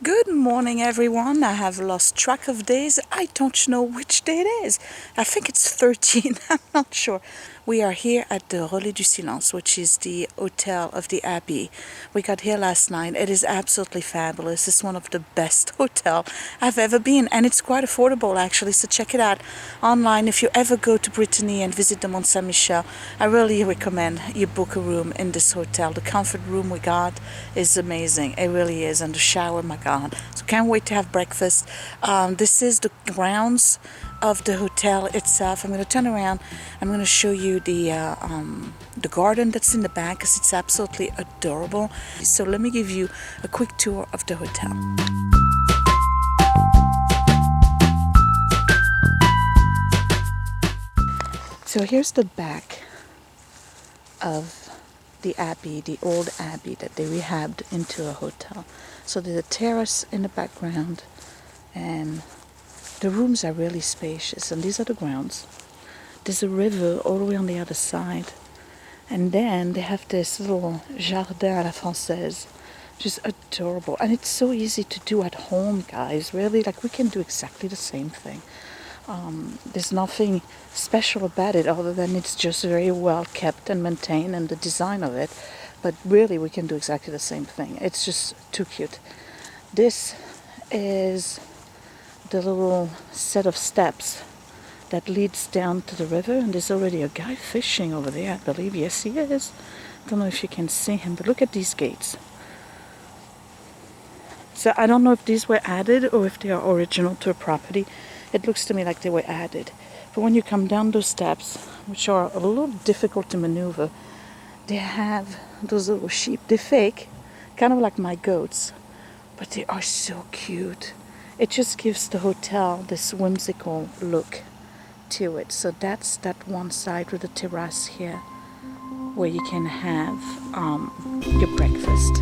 Good morning, everyone. I have lost track of days. I don't know which day it is. I think it's 13. I'm not sure. We are here at the Relais du Silence, which is the hotel of the Abbey. We got here last night. It is absolutely fabulous. It's one of the best hotel I've ever been, and it's quite affordable actually. So check it out online. If you ever go to Brittany and visit the Mont Saint-Michel, I really recommend you book a room in this hotel. The comfort room we got is amazing. It really is, and the shower, my God. So can't wait to have breakfast. This is the grounds of the hotel itself. I'm going to turn around. I'm going to show you the garden that's in the back because it's absolutely adorable. So let me give you a quick tour of the hotel. So here's the back of the Abbey, the old Abbey that they rehabbed into a hotel. So there's a terrace in the background, and the rooms are really spacious, and these are the grounds. There's a river all the way on the other side, and then they have this little jardin à la française, which is adorable, and it's so easy to do at home, guys. Really, like, we can do exactly the same thing. There's nothing special about it other than it's just very well kept and maintained, and the design of it. But really, we can do exactly the same thing. It's just too cute. This is the little set of steps that leads down to the river, and there's already a guy fishing over there, I believe. Yes, he is. I don't know if you can see him, but look at these gates. So I don't know if these were added or if they are original to a property. It looks to me like they were added. But when you come down those steps, which are a little difficult to maneuver, they have those little sheep. They're fake, kind of like my goats, but they are so cute. It just gives the hotel this whimsical look to it. So that's that one side with the terrace here where you can have your breakfast.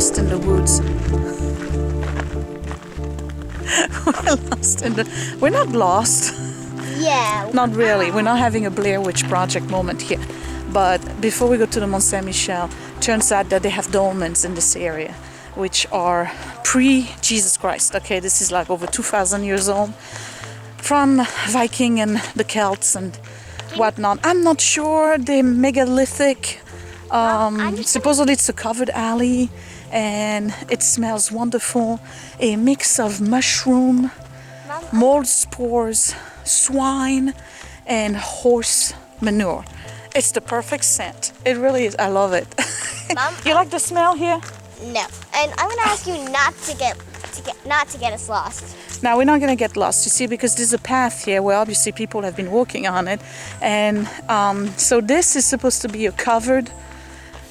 lost in the woods. We're lost in the... We're not lost. Yeah. Not really. We're not having a Blair Witch Project moment here. But before we go to the Mont Saint-Michel, turns out that they have dolmens in this area, which are pre-Jesus Christ. Okay, this is like over 2,000 years old, from Viking and the Celts and whatnot. I'm not sure. They're megalithic. Supposedly it's a covered alley, and it smells wonderful. A mix of mushroom, mold spores, swine, and horse manure. It's the perfect scent. It really is. I love it. Mom, you like the smell here? No. And I'm gonna ask you not to get us lost. Now we're not gonna get lost, you see, because there's a path here where obviously people have been walking on it, and so this is supposed to be a covered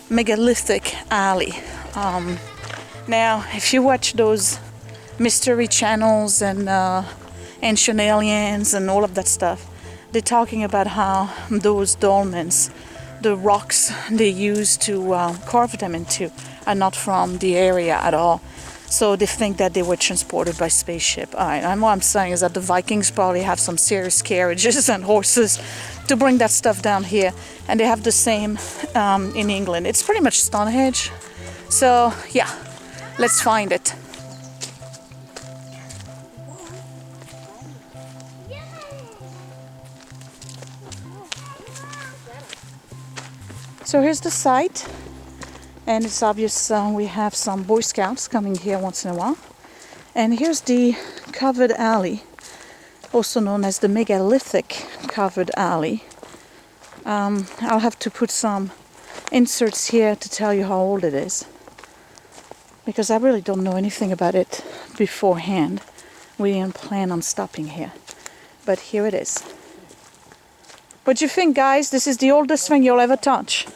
megalithic alley. Now, if you watch those mystery channels and Ancient Aliens and all of that stuff, they're talking about how those dolmens, the rocks they use to carve them into, are not from the area at all. So they think that they were transported by spaceship. And what I'm saying is that the Vikings probably have some serious carriages and horses to bring that stuff down here. And they have the same in England. It's pretty much Stonehenge. So yeah, let's find it. So here's the site, and it's obvious we have some Boy Scouts coming here once in a while. And here's the covered alley, also known as the Megalithic Covered Alley. I'll have to put some inserts here to tell you how old it is, because I really don't know anything about it beforehand. We didn't plan on stopping here, but here it is. What do you think, guys? This is the oldest thing you'll ever touch.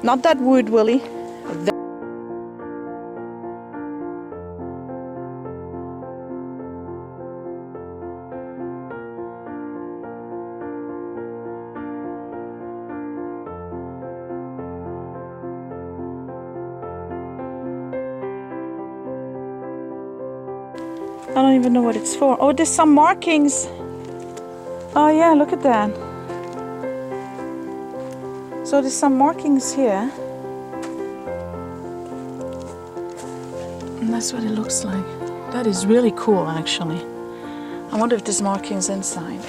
Not that wood, Willie. I don't even know what it's for. Oh, there's some markings. Oh yeah, look at that. So there's some markings here. And that's what it looks like. That is really cool, actually. I wonder if there's markings inside.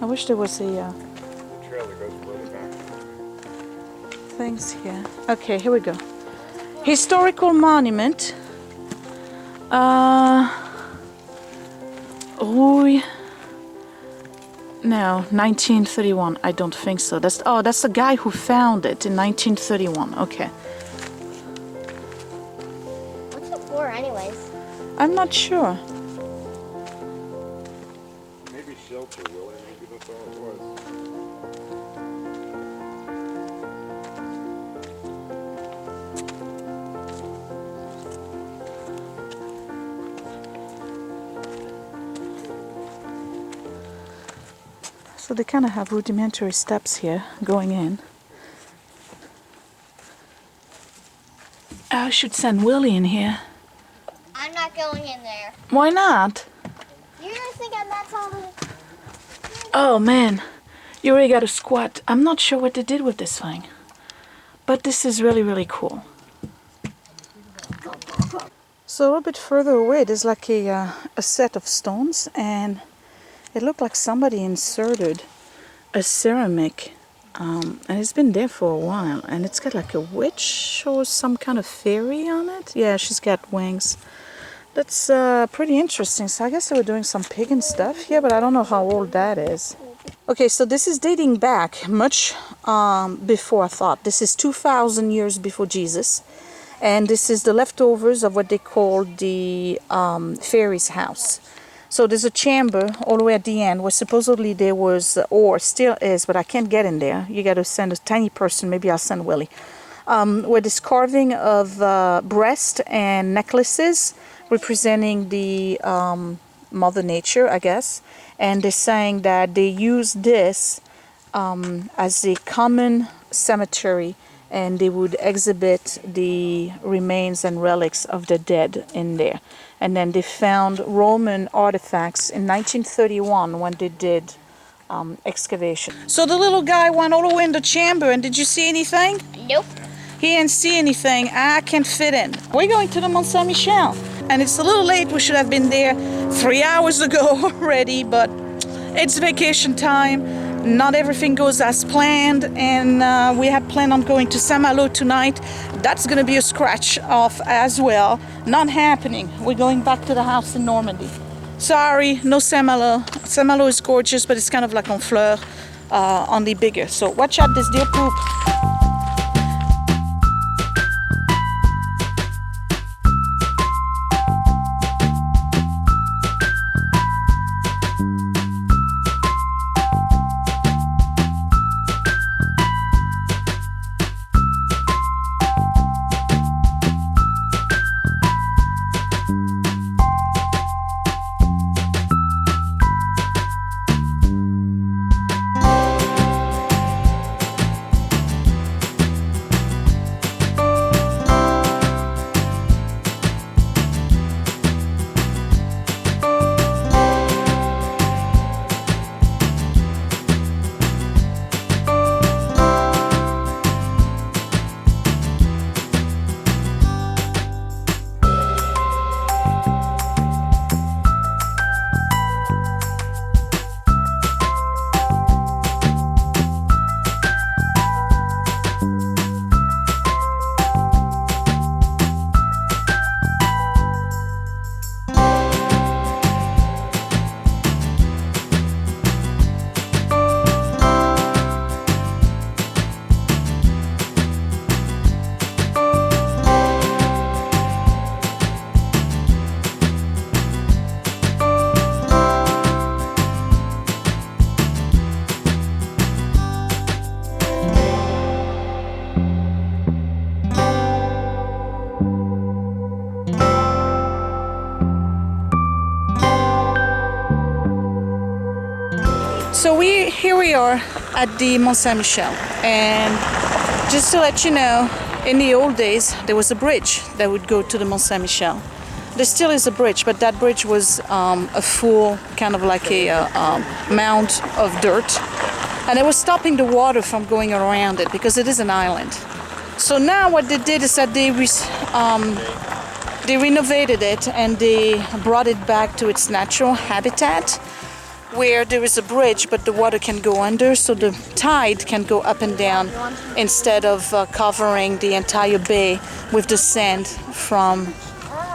I wish there was a trail that goes further back. things here. Okay, here we go. Historical monument. No, 1931. I don't think so. That's the guy who found it in 1931. Okay. What's it for, anyways? I'm not sure. Maybe shelter, Willie. Maybe that's all it was. So they kind of have rudimentary steps here going in. I should send Willie in here. I'm not going in there. Why not? You guys think I'm that tall? Oh man, you really got to squat. I'm not sure what they did with this thing, but this is really, really cool. So a little bit further away, there's like a set of stones, and it looked like somebody inserted a ceramic, and it's been there for a while, and it's got like a witch or some kind of fairy on it. Yeah, she's got wings. That's pretty interesting. So I guess they were doing some pagan stuff here, but I don't know how old that is. Okay, so this is dating back much before I thought. This is 2,000 years before Jesus, and this is the leftovers of what they call the fairy's house. So there's a chamber all the way at the end where supposedly there was, or still is, but I can't get in there. You got to send a tiny person. Maybe I'll send Willie. Where there's carving of breast and necklaces representing the Mother Nature, I guess. And they're saying that they use this as a common cemetery and they would exhibit the remains and relics of the dead in there. And then they found Roman artifacts in 1931 when they did excavation. So the little guy went all the way in the chamber, and did you see anything? Nope. He didn't see anything. I can't fit in. We're going to the Mont Saint-Michel, and it's a little late. We should have been there 3 hours ago already, but it's vacation time. Not everything goes as planned, and we had planned on going to Saint-Malo tonight. That's going to be a scratch off as well. Not happening. We're going back to the house in Normandy. Sorry, no Saint-Malo. Saint-Malo is gorgeous, but it's kind of like Honfleur, only bigger. So watch out, this deer poop. So here we are at the Mont Saint-Michel, and just to let you know, in the old days there was a bridge that would go to the Mont Saint-Michel. There still is a bridge, but that bridge was a full kind of like a mound of dirt, and it was stopping the water from going around it because it is an island. So now what they did is that they renovated it and they brought it back to its natural habitat, where there is a bridge but the water can go under, so the tide can go up and down instead of covering the entire bay with the sand from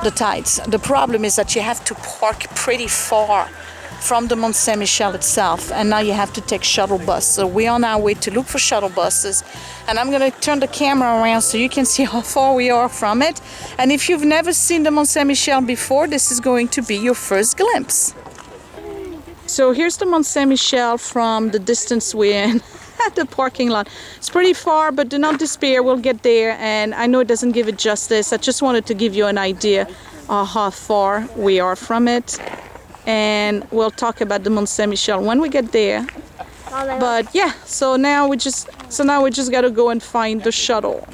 the tides. The problem is that you have to park pretty far from the Mont Saint-Michel itself, and now you have to take shuttle bus. So we're on our way to look for shuttle buses, and I'm going to turn the camera around so you can see how far we are from it. And if you've never seen the Mont Saint-Michel before, this is going to be your first glimpse. So here's the Mont Saint-Michel from the distance we're in at the parking lot. It's pretty far, but do not despair, we'll get there. And I know it doesn't give it justice. I just wanted to give you an idea of how far we are from it. And we'll talk about the Mont Saint-Michel when we get there. But yeah, so now we just gotta go and find the shuttle.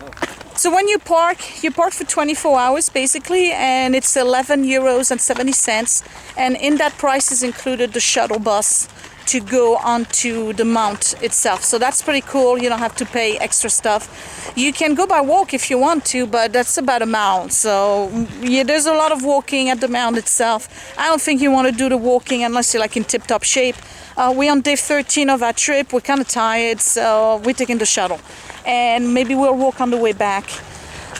So when you park for 24 hours basically, and it's 11 euros and 70 cents. And in that price is included the shuttle bus to go onto the mount itself. So that's pretty cool. You don't have to pay extra stuff. You can go by walk if you want to, but that's about a mile. So yeah, there's a lot of walking at the mount itself. I don't think you want to do the walking unless you're like in tip-top shape. We're on day 13 of our trip. We're kind of tired, so we're taking the shuttle. And maybe we'll walk on the way back.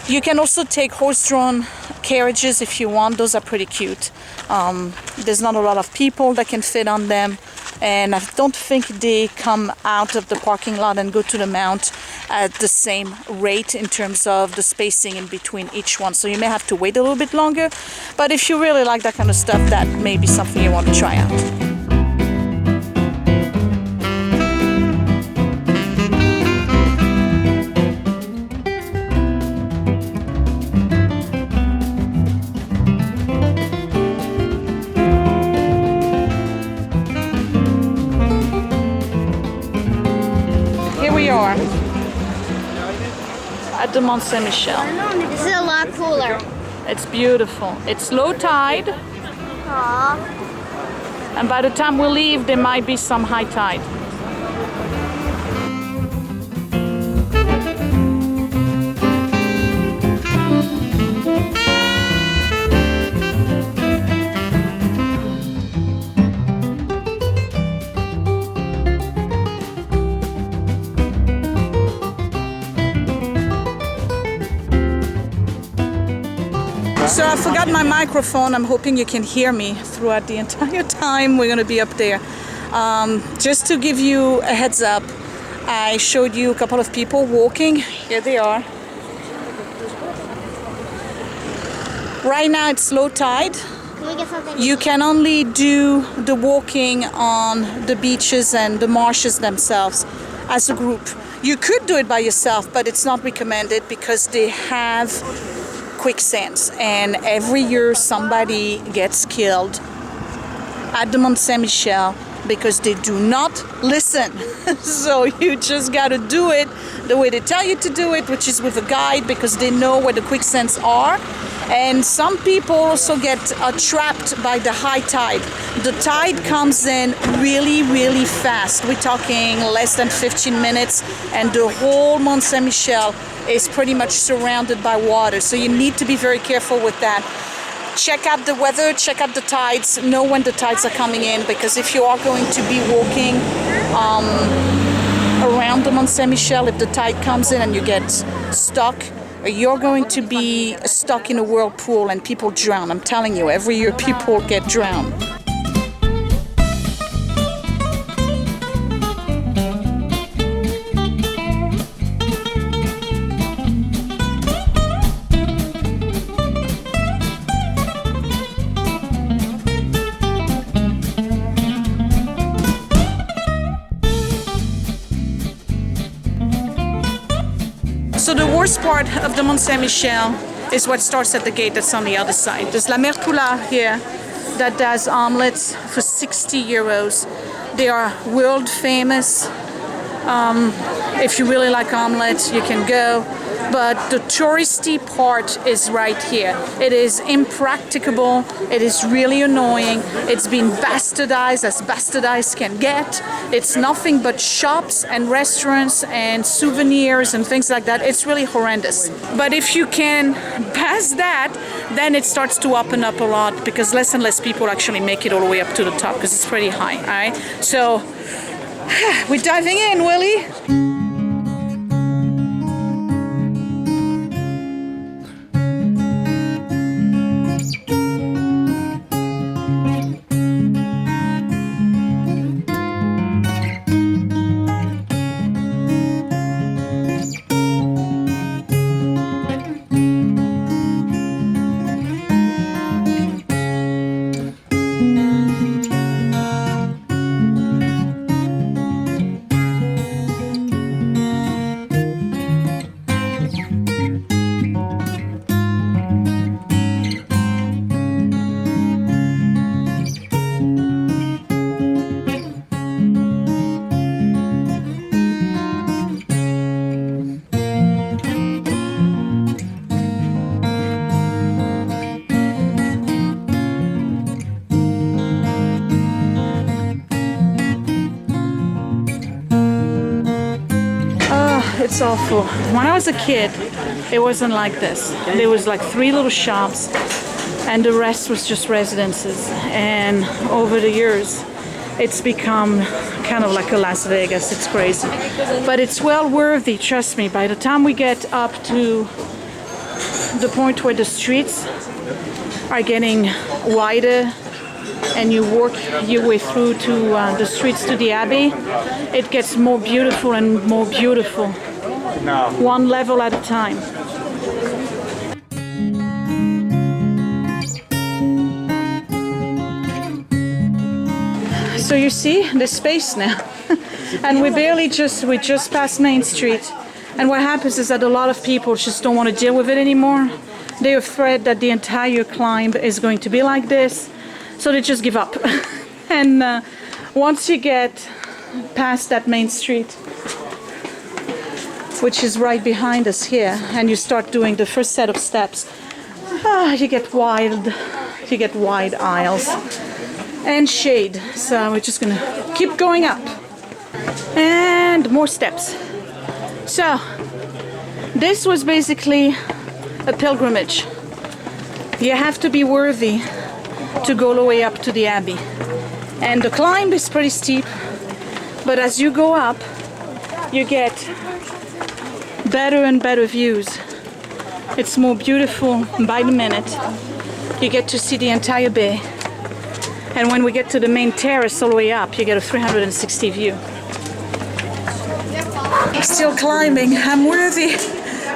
You can also take horse-drawn carriages if you want. Those are pretty cute. There's not a lot of people that can fit on them, and I don't think they come out of the parking lot and go to the mount at the same rate in terms of the spacing in between each one. So you may have to wait a little bit longer, but if you really like that kind of stuff, that may be something you want to try out. at the Mont Saint-Michel. This is a lot cooler. It's beautiful. It's low tide, Aww. and by the time we leave, there might be some high tide. So I forgot my microphone. I'm hoping you can hear me throughout the entire time we're going to be up there. Just to give you a heads up, I showed you a couple of people walking. Here they are. Right now it's low tide. Can we get something? You can only do the walking on the beaches and the marshes themselves as a group. You could do it by yourself, but it's not recommended because they have quicksands, and every year somebody gets killed at the Mont Saint-Michel because they do not listen. So you just got to do it the way they tell you to do it, which is with a guide, because they know where the quicksands are. And some people also get trapped by the high tide. The tide comes in really, really fast. We're talking less than 15 minutes, and the whole Mont Saint-Michel is pretty much surrounded by water. So you need to be very careful with that. Check out the weather, check out the tides, know when the tides are coming in, because if you are going to be walking around the Mont Saint-Michel, if the tide comes in and you get stuck, you're going to be stuck in a whirlpool and people drown. I'm telling you, every year people get drowned. So the worst part of the Mont Saint-Michel is what starts at the gate that's on the other side. There's La Mercoula here that does omelets for 60 euros. They are world famous. If you really like omelets, you can go. But the touristy part is right here. It is impracticable. It is really annoying. It's been bastardized as bastardized can get. It's nothing but shops and restaurants and souvenirs and things like that. It's really horrendous. But if you can pass that, then it starts to open up a lot, because less and less people actually make it all the way up to the top, because it's pretty high, all right? So we're diving in, Willie. It's awful. When I was a kid, it wasn't like this. There was like 3 little shops, and the rest was just residences. And over the years, it's become kind of like a Las Vegas. It's crazy. But it's well worthy, trust me. By the time we get up to the point where the streets are getting wider and you work your way through to the streets to the Abbey, it gets more beautiful and more beautiful. No. One level at a time. So you see the space now, and we just passed Main Street, and what happens is that a lot of people just don't want to deal with it anymore. They're afraid that the entire climb is going to be like this, so they just give up. And once you get past that Main Street, which is right behind us here, and you start doing the first set of steps, you get wide aisles and shade. So we're just gonna keep going up and more steps. So this was basically a pilgrimage. You have to be worthy to go all the way up to the Abbey, and the climb is pretty steep, but as you go up you get better and better views. It's more beautiful by the minute. You get to see the entire bay, and when we get to the main terrace all the way up, you get a 360 view. Still climbing. I'm worthy.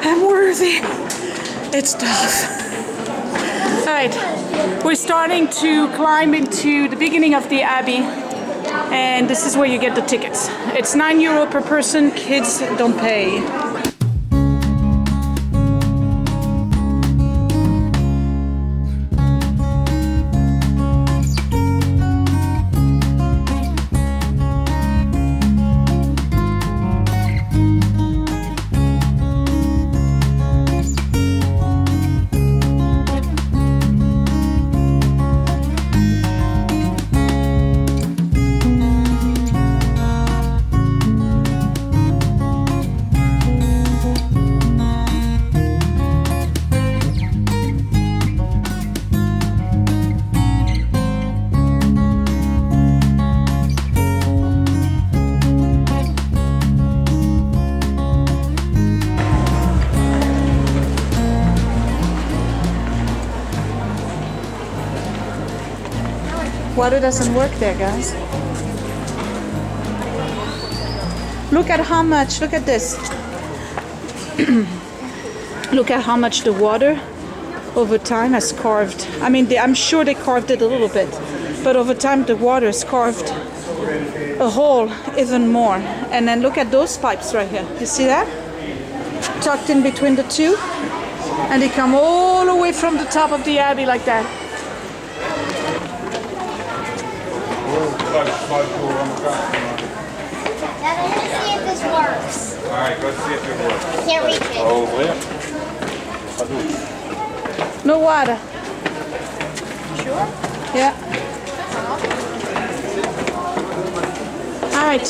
I'm worthy. It's tough. Alright, we're starting to climb into the beginning of the Abbey, and this is where you get the tickets. It's €9 per person. Kids don't pay. Water doesn't work there, guys. Look at how much, look at this. Look at how much the water over time has carved. I mean, I'm sure they carved it a little bit, but over time the water has carved a hole even more. And then look at those pipes right here. You see that? Tucked in between the two. And they come all the way from the top of the Abbey like that. Now let's see if this works. Alright, let's see if it works. I can't reach it. Oh, yeah. No water. Sure? Yeah. All right,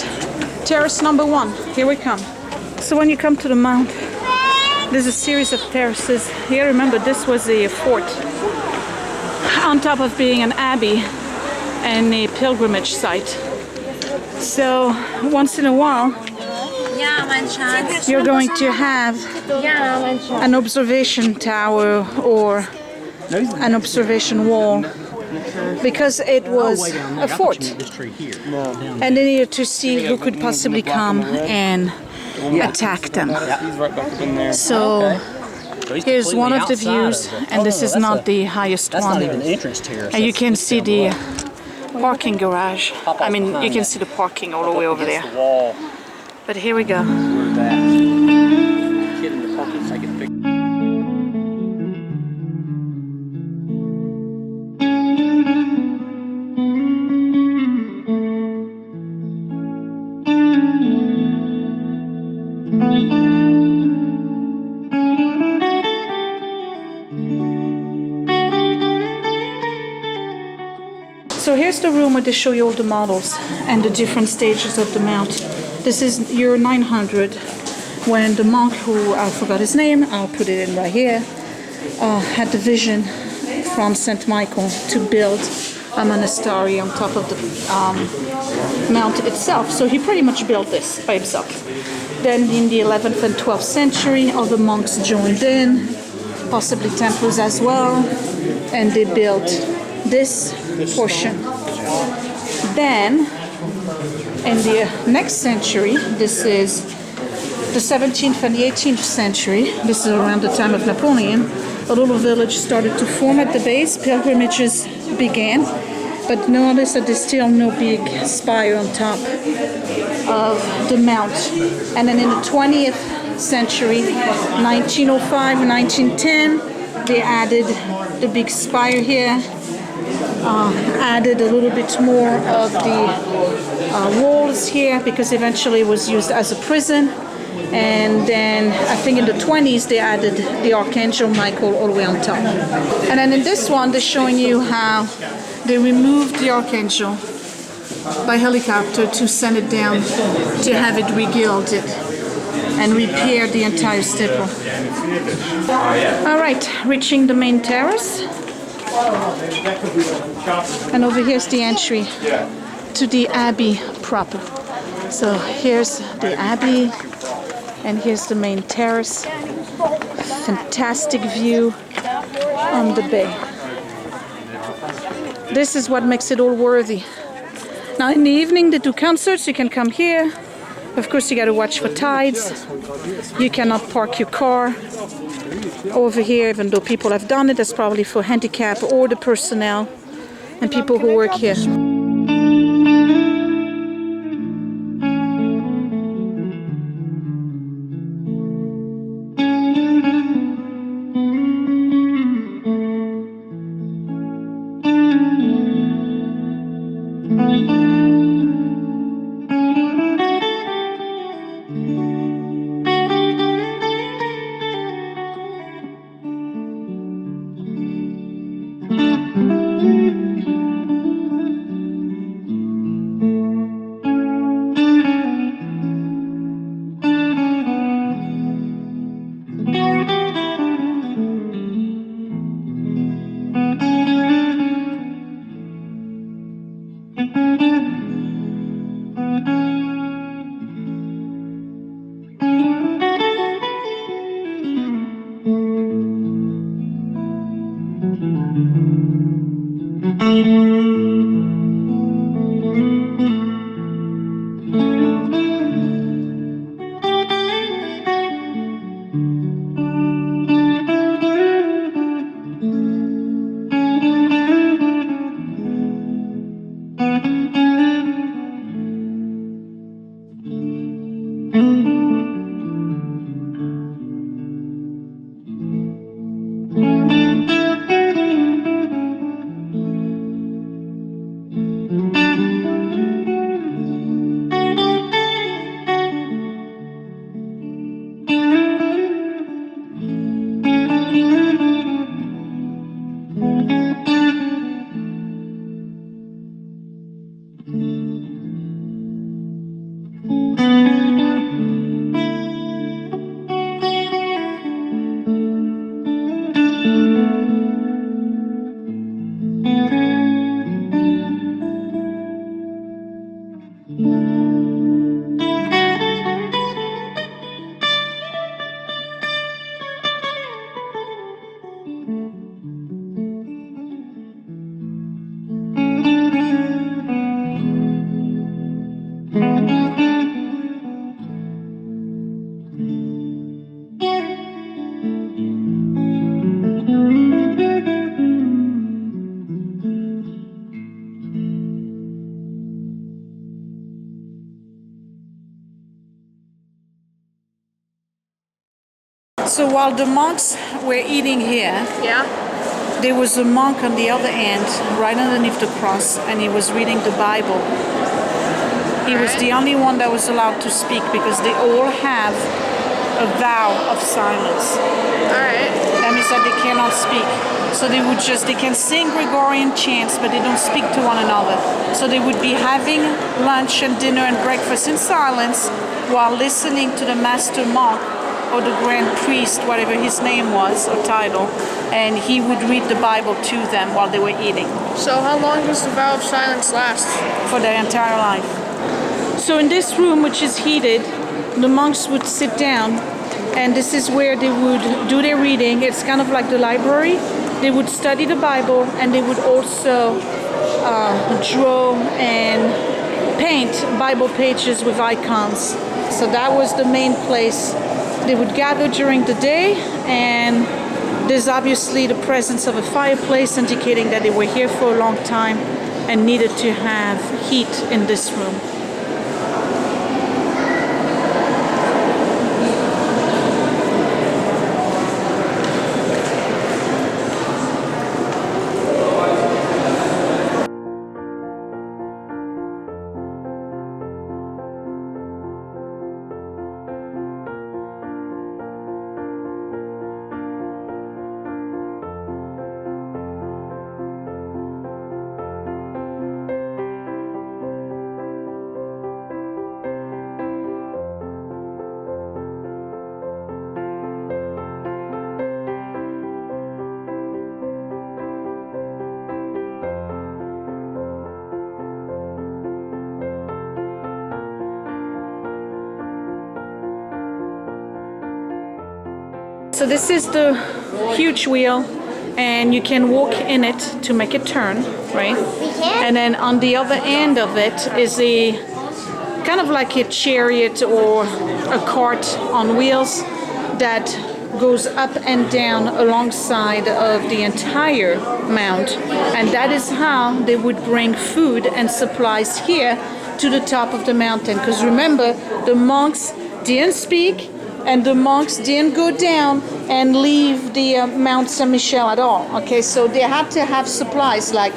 terrace number 1. Here we come. So when you come to the mount, there's a series of terraces. Here, remember, this was a fort on top of being an abbey and a pilgrimage site. So once in a while, you're going to have an observation tower or an observation wall, because it was a fort, and they needed to see who could possibly come and attack them. So here's one of the views, and this is not the highest one, and you can see the parking garage. I mean, you can see the parking all the way over there. But here we go. So here's the room where they show you all the models and the different stages of the mount. This is year 900, when the monk who, I forgot his name, I'll put it in right here, had the vision from St. Michael to build a monastery on top of the mount itself. So he pretty much built this by himself. Then in the 11th and 12th century, other monks joined in, possibly Templars as well, and they built this portion. Then in the next century, this is the 17th and the 18th century, this is around the time of Napoleon, a little village started to form at the base, pilgrimages began, but notice that there's still no big spire on top of the mount. And then in the 20th century, 1905, 1910, they added the big spire here, added a little bit more of the walls here, because eventually it was used as a prison. And then I think in the 20s they added the Archangel Michael all the way on top. And then in this one they're showing you how they removed the Archangel by helicopter to send it down to have it regilded and repair the entire steeple. All right, reaching the main terrace. And over here's the entry to the Abbey proper. So here's the Abbey, and here's the main terrace. Fantastic view on the bay. This is what makes it all worthy. Now in the evening they do concerts, you can come here. Of course you got to watch for tides. You cannot park your car over here, even though people have done it. That's probably for handicap or the personnel and people who work here. So while the monks were eating here, there was a monk on the other end, right underneath the cross, and he was reading the Bible. He was the only one that was allowed to speak because they all have a vow of silence. That means that they cannot speak. So they can sing Gregorian chants, but they don't speak to one another. So they would be having lunch and dinner and breakfast in silence while listening to the master monk or the grand priest, whatever his name was or title, and he would read the Bible to them while they were eating. So how long does the vow of silence last? For their entire life. So in this room, which is heated, the monks would sit down, and this is where they would do their reading. It's kind of like the library. They would study the Bible, and they would also draw and paint Bible pages with icons. So that was the main place. They would gather during the day, and there's obviously the presence of a fireplace indicating that they were here for a long time and needed to have heat in this room. so this is the huge wheel, and you can walk in it to make it turn, right? We can? And then on the other end of it is a kind of like a chariot or a cart on wheels that goes up and down alongside of the entire mount, and that is how they would bring food and supplies here to the top of the mountain. Because remember, the monks didn't speak, and the monks didn't go down and leave the Mont Saint-Michel at all. Okay, so they had to have supplies like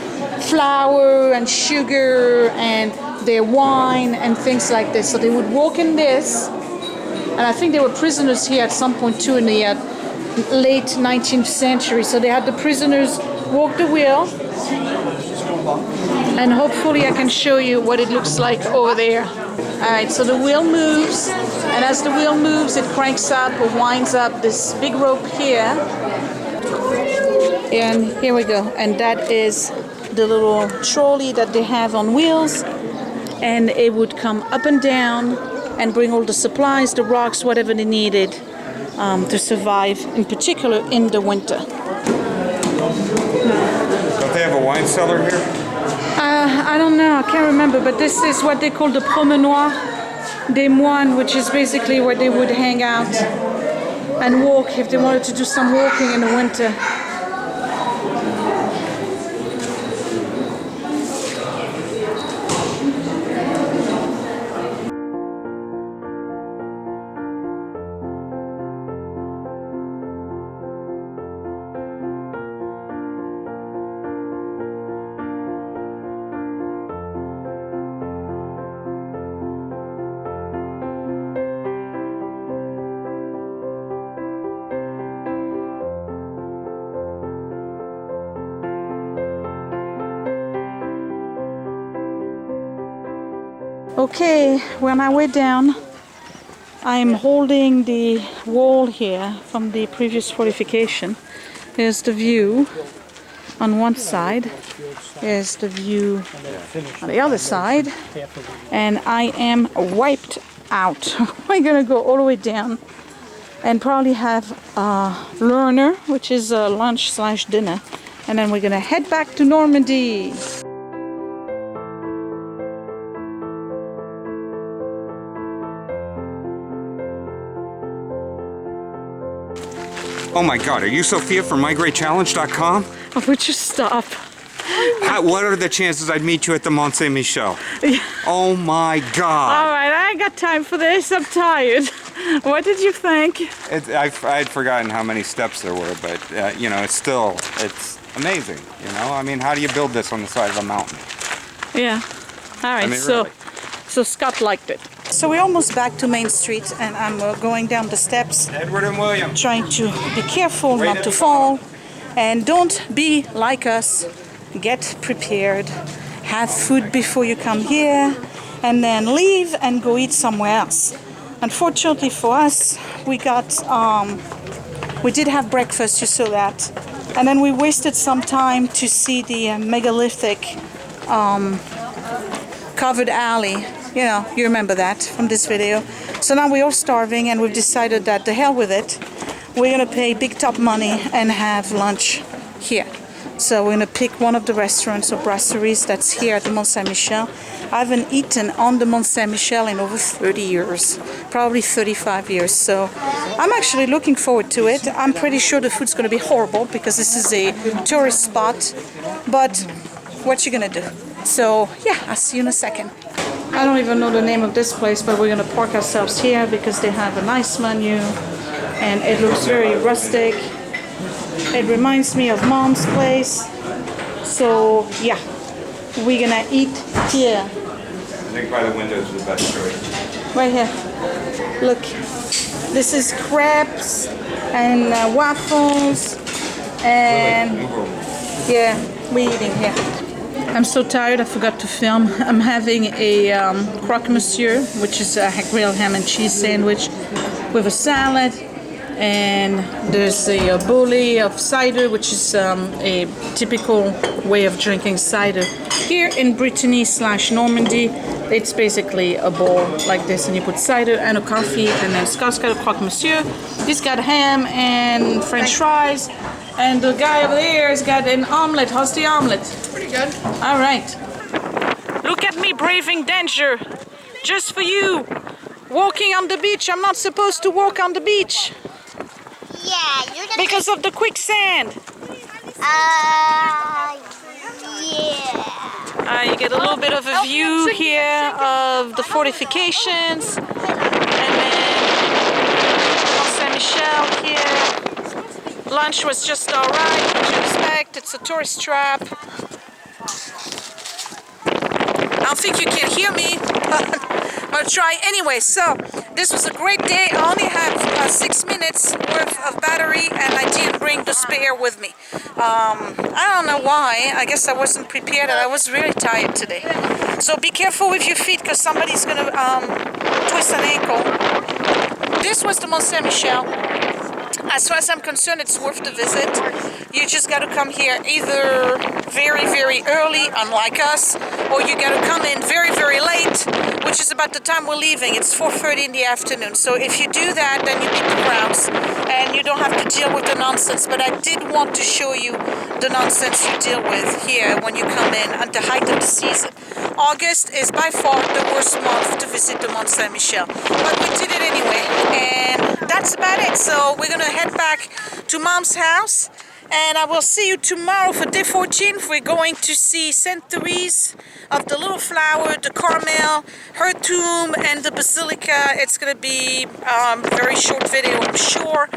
flour and sugar and their wine and things like this. So they would walk in this. And I think they were prisoners here at some point too in the late 19th century. So they had the prisoners walk the wheel. And hopefully I can show you what it looks like over there. All right, so the wheel moves. And as the wheel moves, it cranks up or winds up this big rope here. And here we go. And that is the little trolley that they have on wheels. And it would come up and down and bring all the supplies, the rocks, whatever they needed to survive, in particular in the winter. Don't they have a wine cellar here? I don't know, I can't remember, but this is what they call the promenoir des moines, which is basically where they would hang out and walk if they wanted to do some walking in the winter. Okay, we're on our way down. I'm holding the wall here from the previous fortification. Here's the view on one side. Here's the view on the other side. And I am wiped out. We're gonna go all the way down and probably have a learner, which is a lunch/dinner. And then we're gonna head back to Normandy. Oh my God, are you Sophia from MyGreatChallenge.com? Oh, would you stop? What are the chances I'd meet you at the Mont Saint-Michel? Yeah. Oh my God. All right, I ain't got time for this. I'm tired. What did you think? I'd forgotten how many steps there were, but you know, it's amazing, you know? I mean, how do you build this on the side of a mountain? Yeah. All right, I mean, so really. so Scott liked it. So we're almost back to Main Street, and I'm going down the steps, Edward and William. trying to be careful not to fall. And don't be like us. Get prepared. Have food before you come here, and then leave and go eat somewhere else. Unfortunately for us, we did have breakfast, you saw that. And then we wasted some time to see the megalithic covered alley. You know, you remember that from this video. So now we're all starving, and we've decided that the hell with it. We're gonna pay big top money and have lunch here. So we're gonna pick one of the restaurants or brasseries that's here at the Mont Saint-Michel. I haven't eaten on the Mont Saint-Michel in over 30 years, probably 35 years. So I'm actually looking forward to it. I'm pretty sure the food's gonna be horrible because this is a tourist spot, but what you gonna do? So yeah, I'll see you in a second. I don't even know the name of this place, but we're gonna park ourselves here because they have a nice menu and it looks very rustic. It reminds me of Mom's place. So yeah, we're gonna eat here. I think by the window is the best choice. Right here. Look, this is crepes and waffles and yeah, we're eating here. I'm so tired, I forgot to film. I'm having a croque monsieur, which is a grilled ham and cheese sandwich with a salad And there's a bully of cider, which is a typical way of drinking cider. Here in Brittany / Normandy, it's basically a bowl like this, and you put cider and a coffee, and then Scott's got a croque monsieur. He's got ham and French fries, and the guy over there has got an omelet. How's the omelet? Pretty good. All right. Look at me braving danger, just for you. Walking on the beach. I'm not supposed to walk on the beach. Yeah, you're gonna Because of the quicksand. yeah. You get a little bit of a view here of the fortifications. And then Mont Saint-Michel here. Lunch was just alright, what you expect. It's a tourist trap. I don't think you can hear me. I'll try anyway. So this was a great day. I only have 6 minutes worth of battery, and I didn't bring the spare with me. I don't know why. I guess I wasn't prepared, and I was really tired today. So be careful with your feet, because somebody's gonna twist an ankle. This was the Mont Saint-Michel. As far as I'm concerned, it's worth the visit. You just got to come here either very, very early, unlike us, or you got to come in very, very late, which is about the time we're leaving. It's 4:30 in the afternoon. So if you do that, then you beat the crowds, and you don't have to deal with the nonsense. But I did want to show you the nonsense you deal with here when you come in at the height of the season. August is by far the worst month to visit the Mont Saint-Michel, but we did it anyway, and that's about it. So we're gonna head back to Mom's house, and I will see you tomorrow for day 14. We're going to see St. Therese of the Little Flower, the Carmel, her tomb, and the Basilica. It's gonna be a very short video, I'm sure.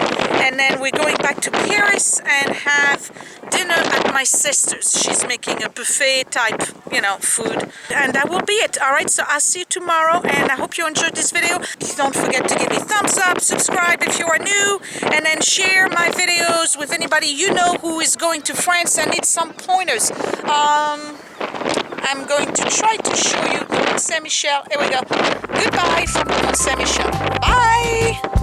And then we're going back to Paris and have dinner at my sister's. She's making a buffet type, food. And that will be it. All right, so I'll see you tomorrow, and I hope you enjoyed this video. Please don't forget to give me a thumbs up, subscribe if you are new, and then share my videos with anybody you know who is going to France and needs some pointers. I'm going to try to show you the Mont Saint-Michel. Here we go. Goodbye from the Mont Saint-Michel. Bye!